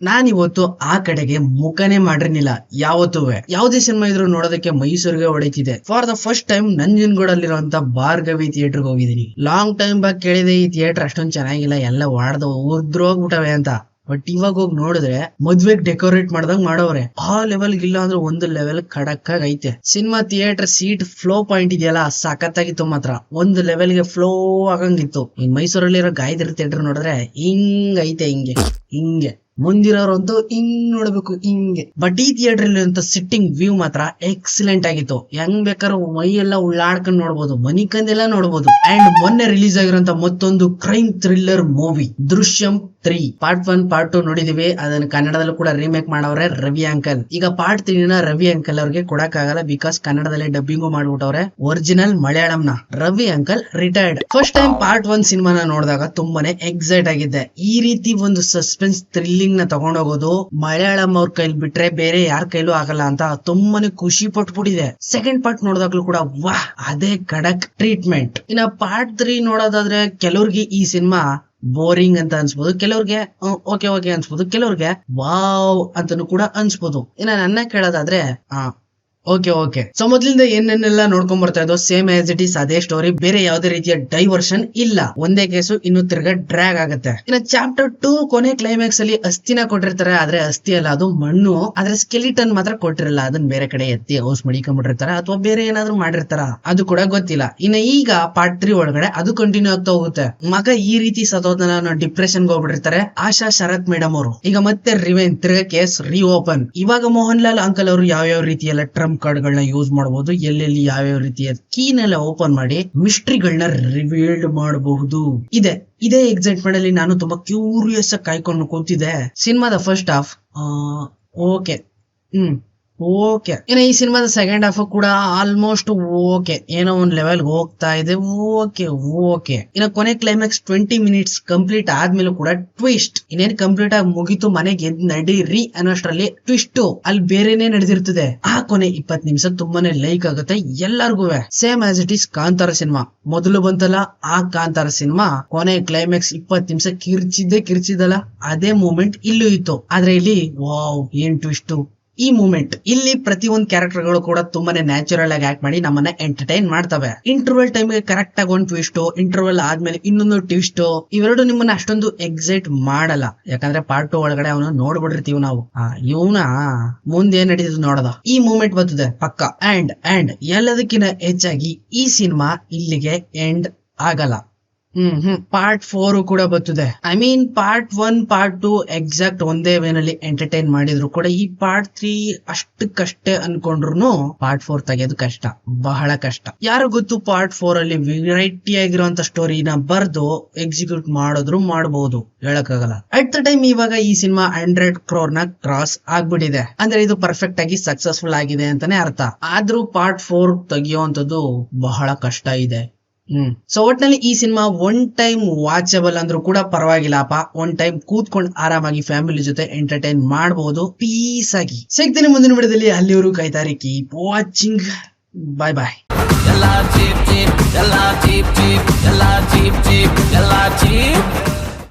ನಾನಿವತ್ತು ಆ ಕಡೆಗೆ ಮುಖನೇ ಮಾಡಿರ್ಲಿಲ್ಲ ಯಾವತ್ತುವೆ. ಯಾವುದೇ ಸಿನಿಮಾ ಇದ್ರು ನೋಡೋದಕ್ಕೆ ಮೈಸೂರಿಗೆ ಹೊಡಿತಿದೆ. ಫಾರ್ ದ ಫಸ್ಟ್ ಟೈಮ್ ನಂಜನಗೂಡಲ್ಲಿರುವಂತ ಭಾರ್ಗವಿ ಥಿಯೇಟರ್ಗೆ ಹೋಗಿದ್ದೀನಿ. ಲಾಂಗ್ ಟೈಮ್ ಬ್ಯಾಕ್ ಕೇಳಿದೆ ಈ ಥಿಯೇಟರ್ ಅಷ್ಟೊಂದು ಚೆನ್ನಾಗಿಲ್ಲ, ಎಲ್ಲ ವಾಡ್ದ ಉದ್ರೋಗ್ಬಿಟ್ಟವೆ ಅಂತ. ಬಟ್ ಇವಾಗ ಹೋಗಿ ನೋಡಿದ್ರೆ ಮದ್ವೆಗ್ ಡೆಕೋರೇಟ್ ಮಾಡ್ದಂಗ್ ಮಾಡವ್ರೆ. ಆ ಲೆವೆಲ್ ಇಲ್ಲ ಅಂದ್ರೆ ಒಂದು ಲೆವೆಲ್ ಖಡಕ್ ಐತೆ. Cinema theatre seat flow point ಇದೆಯಲ್ಲ ಸಖತ್ತಾಗಿತ್ತು ಮಾತ್ರ. ಒಂದು ಲೆವೆಲ್ಗೆ ಫ್ಲೋ ಆಗಂಗಿತ್ತು. ಈ ಮೈಸೂರಲ್ಲಿರೋ ಗಾಯತ್ರಿ ಥಿಯೇಟರ್ ನೋಡಿದ್ರೆ ಹಿಂಗ್ ಐತೆ, ಹಿಂಗೆ ಮುಂದಿರೋರಂತೂ ಹಿಂಗ್ ನೋಡ್ಬೇಕು ಹಿಂಗೆ. ಬಟ್ ಈ ಥಿಯೇಟರ್ ಅಂತ ಸಿಟ್ಟಿಂಗ್ ವ್ಯೂ ಮಾತ್ರ ಎಕ್ಸಲೆಂಟ್ ಆಗಿತ್ತು. ಹೆಂಗ್ ಬೇಕಾದ್ರೂ ಮೈ ಎಲ್ಲ ಉಳ್ಳಾಡ್ಕೊಂಡ್ ನೋಡ್ಬೋದು, ಮನಿ ಕಂದೆಲ್ಲ ನೋಡ್ಬೋದು. ಅಂಡ್ ಮೊನ್ನೆ ರಿಲೀಸ್ ಆಗಿರೋಂತ ಮತ್ತೊಂದು crime thriller movie Drishyam 3 part 1 part 2 ನೋಡಿದೀವಿ. ಅದನ್ನ ಕನ್ನಡದಲ್ಲೂ ಕೂಡ ರೀಮೇಕ್ ಮಾಡವ್ರೆ ರವಿ ಅಂಕಲ್. ಈಗ ಪಾರ್ಟ್ 3 ನ ರವಿ ಅಂಕಲ್ ಅವ್ರಿಗೆ ಕೊಡಕ್ ಆಗಲ್ಲ, ಬಿಕಾಸ್ ಕನ್ನಡದಲ್ಲಿ ಡಬ್ಬಿಂಗು ಮಾಡ್ಬಿಟ್ಟವ್ರೆ. ಒರಿಜಿನಲ್ ಮಲಯಾಳಂನ Ravi uncle retired. First time part 1 ಸಿನಿಮಾನ ನೋಡಿದಾಗ ತುಂಬಾನೇ ಎಕ್ಸೈಟ್ ಆಗಿದ್ದೆ. ಈ ರೀತಿ ಒಂದು ಸಸ್ಪೆನ್ಸ್ ಥ್ರಿಲ್ಲಿಂಗ್ ನ ತಗೊಂಡೋಗೋದು ಮಲಯಾಳಂ ಅವ್ರ ಕೈಲಿ ಬಿಟ್ರೆ ಬೇರೆ ಯಾರ ಕೈಲೂ ಆಗಲ್ಲ ಅಂತ ತುಂಬಾನೇ ಖುಷಿ ಪಟ್ಬಿಟ್ಟಿದೆ. ಸೆಕೆಂಡ್ ಪಾರ್ಟ್ ನೋಡಿದಾಗ್ಲೂ ಕೂಡ ವಾಹ್ ಅದೇ ಖಡಕ್ ಟ್ರೀಟ್ಮೆಂಟ್. ಇನ್ನ ಪಾರ್ಟ್ 3 ನೋಡೋದಾದ್ರೆ ಕೆಲವ್ರಿಗೆ ಈ ಸಿನಿಮಾ ಬೋರಿಂಗ್ ಅಂತ ಅನ್ಸ್ಬೋದು, ಕೆಲವ್ರಿಗೆ ಓಕೆ ಅನ್ಸ್ಬೋದು, ಕೆಲವ್ರಿಗೆ ವಾವ್ ಅಂತಾನು ಕೂಡ ಅನ್ಸ್ಬೋದು. ಇನ್ನ ನನ್ನ ಕೇಳೋದಾದ್ರೆ ಓಕೆ ಸೊ ಮೊದ್ಲಿಂದ ಏನೇನೆಲ್ಲ ನೋಡ್ಕೊಂಡ್ ಬರ್ತಾ ಇದ್ದೋ ಸೇಮ್ ಆಸ್ ಇಟ್ ಈಸ್ ಅದೇ ಸ್ಟೋರಿ, ಬೇರೆ ಯಾವ್ದೇ ರೀತಿಯ ಡೈವರ್ಷನ್ ಇಲ್ಲ. ಒಂದೇ ಕೇಸು ಇನ್ನು ತಿರ್ಗಾ ಡ್ರ್ಯಾಗ್ ಆಗುತ್ತೆ. ಇನ್ನು ಚಾಪ್ಟರ್ 2 ಕೊನೆ ಕ್ಲೈಮ್ಯಾಕ್ಸ್ ಅಲ್ಲಿ ಅಸ್ಥಿನ ಕೊಟ್ಟಿರ್ತಾರೆ, ಆದ್ರೆ ಅಸ್ಥಿ ಅಲ್ಲ ಅದು ಮಣ್ಣು. ಆದ್ರೆ ಸ್ಕೆಲಿಟನ್ ಮಾತ್ರ ಕೊಟ್ಟಿರಲ್ಲ, ಅದನ್ನ ಬೇರೆ ಕಡೆ ಎತ್ತಿ ಹೌಸ್ ಮಡಿಕೊಂಡ್ಬಿಟ್ಟಿರ್ತಾರ ಅಥವಾ ಬೇರೆ ಏನಾದ್ರು ಮಾಡಿರ್ತಾರ, ಅದು ಕೂಡ ಗೊತ್ತಿಲ್ಲ. ಇನ್ನು ಈಗ ಪಾರ್ಟ್ 3 ಒಳಗಡೆ ಅದು ಕಂಟಿನ್ಯೂ ಆಗ್ತಾ ಹೋಗುತ್ತೆ. ಮಗ ಈ ರೀತಿ ಸತೋದನ ಡಿಪ್ರೆಷನ್ ಹೋಗ್ಬಿಟ್ಟಿರ್ತಾರೆ. ಆಶಾ ಶರತ್ ಮೇಡಮ್ ಅವರು ಈಗ ಮತ್ತೆ ರಿವೆಂಜ್ ತಿರ್ಗಾ ಕೇಸ್ ರಿಓಪನ್. ಇವಾಗ ಮೋಹನ್ ಲಾಲ್ ಅಂಕಲ್ ಅವರು ಯಾವ ರೀತಿಯಲ್ಲ ಟ್ರಂಪ್ ಕಾರ್ಡ್ ಗಳನ್ನ ಯೂಸ್ ಮಾಡಬಹುದು, ಎಲ್ಲೆಲ್ಲಿ ಯಾವ್ಯಾವ ರೀತಿಯ ಕೀನೆಲ್ಲ ಓಪನ್ ಮಾಡಿ ಮಿಸ್ಟ್ರಿಗಳನ್ನ ರಿವೀಲ್ಡ್ ಮಾಡಬಹುದು. ಇದೇ ಎಕ್ಸೈಟ್ಮೆಂಟ್ ಅಲ್ಲಿ ನಾನು ತುಂಬಾ ಕ್ಯೂರಿಯಸ್ ಆಗಿ ಕಾಯ್ಕೊಂಡು ಕೂತಿದ್ದೆ. ಸಿನಿಮಾದ ಫಸ್ಟ್ ಹಾಫ್ ಓಕೆ ಇನ್ನು ಈ ಸಿನಿಮಾದ ಸೆಕೆಂಡ್ ಹಾಫ್ ಕೂಡ ಆಲ್ಮೋಸ್ಟ್ ಓಕೆ, ಏನೋ ಒಂದ್ ಲೆವೆಲ್ ಹೋಗ್ತಾ ಇದೆ. ಓಕೆ ಇನ್ನು ಕೊನೆ ಕ್ಲೈಮ್ಯಾಕ್ಸ್ 20 ಮಿನಿಟ್ಸ್ ಕಂಪ್ಲೀಟ್ ಆದ್ಮೇಲೆ ಕೂಡ ಟ್ವಿಸ್ಟ್ ಇನ್ನೇನ್ ಕಂಪ್ಲೀಟ್ ಆಗಿ ಮುಗಿತು, ಮನೆಗೆ ನಡೀರಿ ಅನ್ನೋಷ್ಟ್ರಲ್ಲಿ ಟ್ವಿಸ್ಟ್ ಅಲ್ಲಿ ಬೇರೆನೆ ನಡೆದಿರ್ತದೆ. ಆ ಕೊನೆ 20 ನಿಮಿಷ ತುಂಬಾನೇ ಲೈಕ್ ಆಗುತ್ತೆ ಎಲ್ಲರಿಗೂ. Same as it is Kantara cinema ಮೊದಲು ಬಂತಲ್ಲ, ಆ ಕಾಂತಾರ ಸಿನಿಮಾ ಕೊನೆ ಕ್ಲೈಮ್ಯಾಕ್ಸ್ 20 ನಿಮಿಷ ಕಿರ್ಚಿದಲ್ಲ, ಅದೇ ಮೂಮೆಂಟ್ ಇಲ್ಲೂ ಇತ್ತು. ಆದ್ರೆ ಇಲ್ಲಿ ವಾವ್ ಏನ್ ಟ್ವಿಸ್ಟ್. ಈ ಮೂಮೆಂಟ್ ಇಲ್ಲಿ ಪ್ರತಿಯೊಂದು ಕ್ಯಾರೆಕ್ಟರ್ ಗಳು ಕೂಡ ತುಂಬಾನೇ ನ್ಯಾಚುರಲ್ ಆಗಿ ಆಕ್ಟ್ ಮಾಡಿ ನಮ್ಮನ್ನ ಎಂಟರ್ಟೈನ್ ಮಾಡ್ತವೆ. ಇಂಟರ್ವಲ್ ಟೈಮ್ ಗೆ ಕರೆಕ್ಟ್ ಆಗಿ ಒಂದು ಟ್ವಿಸ್ಟ್, ಇಂಟರ್ವಲ್ ಆದ್ಮೇಲೆ ಇನ್ನೊಂದು ಟ್ವಿಸ್ಟ್, ಇವೆರಡು ನಿಮ್ಮನ್ನ ಅಷ್ಟೊಂದು ಎಕ್ಸೈಟ್ ಮಾಡಲ್ಲ. ಯಾಕಂದ್ರೆ ಪಾರ್ಟ್ 2 ಒಳಗಡೆ ಅವನು ನೋಡ್ಬಿಟ್ಟಿರ್ತೀವಿ ನಾವು, ಇವನ ಮುಂದೆ ಏನ್ ನಡೀತದೆ ನೋಡದ. ಈ ಮೂಮೆಂಟ್ ಬರ್ತದೆ ಪಕ್ಕ. ಅಂಡ್ ಎಲ್ಲದಕ್ಕಿಂತ ಹೆಚ್ಚಾಗಿ ಈ ಸಿನಿಮಾ ಇಲ್ಲಿಗೆ ಎಂಡ್ ಆಗಲ್ಲ. ಪಾರ್ಟ್ 4 ಕೂಡ ಬರ್ತದೆ. I mean part 1 part 2 exact ಒಂದೇ ವೇನಲ್ಲಿ ಎಂಟರ್ಟೈನ್ ಮಾಡಿದ್ರು ಕೂಡ ಈ ಪಾರ್ಟ್ 3 ಅಷ್ಟಕ್ಕಷ್ಟೇ ಅನ್ಕೊಂಡ್ರು ಪಾರ್ಟ್ 4 ತೆಗೆಯೋದು ಕಷ್ಟ, ಬಹಳ ಕಷ್ಟ. ಯಾರು ಗೊತ್ತು ಪಾರ್ಟ್ 4 ಅಲ್ಲಿ ವೆರೈಟಿ ಆಗಿರುವಂತ ಸ್ಟೋರಿನ ಬರ್ದು ಎಕ್ಸಿಕ್ಯೂಟ್ ಮಾಡಿದ್ರು ಮಾಡಬಹುದು, ಹೇಳಕ್ಕಾಗಲ್ಲ. ಅಟ್ ದ ಟೈಮ್ ಇವಾಗ ಈ ಸಿನಿಮಾ 100 crore ನ ಕ್ರಾಸ್ ಆಗ್ಬಿಟ್ಟಿದೆ, ಅಂದ್ರೆ ಇದು ಪರ್ಫೆಕ್ಟ್ ಆಗಿ ಸಕ್ಸಸ್ಫುಲ್ ಆಗಿದೆ ಅಂತಾನೆ ಅರ್ಥ. ಆದ್ರೂ ಪಾರ್ಟ್ 4 ತೆಗಿಯುವಂತದ್ದು ಬಹಳ ಕಷ್ಟ ಇದೆ. ಸೊ ಒಟ್ನಲ್ಲಿ ಈ ಸಿನಿಮಾ ಒನ್ ಟೈಮ್ ವಾಚಬಲ್ ಅಂದ್ರೂ ಕೂಡ ಪರವಾಗಿಲ್ಲಪ್ಪ. ಒನ್ ಟೈಮ್ ಕೂತ್ಕೊಂಡು ಆರಾಮಾಗಿ ಫ್ಯಾಮಿಲಿ ಜೊತೆ ಎಂಟರ್ಟೈನ್ ಮಾಡಬಹುದು ಪೀಸ್ ಆಗಿ. ಸಿಗ್ತೀನಿ ಮುಂದಿನ ವಿಡಿಯೋದಲ್ಲಿ, ಅಲ್ಲಿವರೆಗೂ ಕಾಯ್ತಾರಿ. Keep watching. ಬಾಯ್.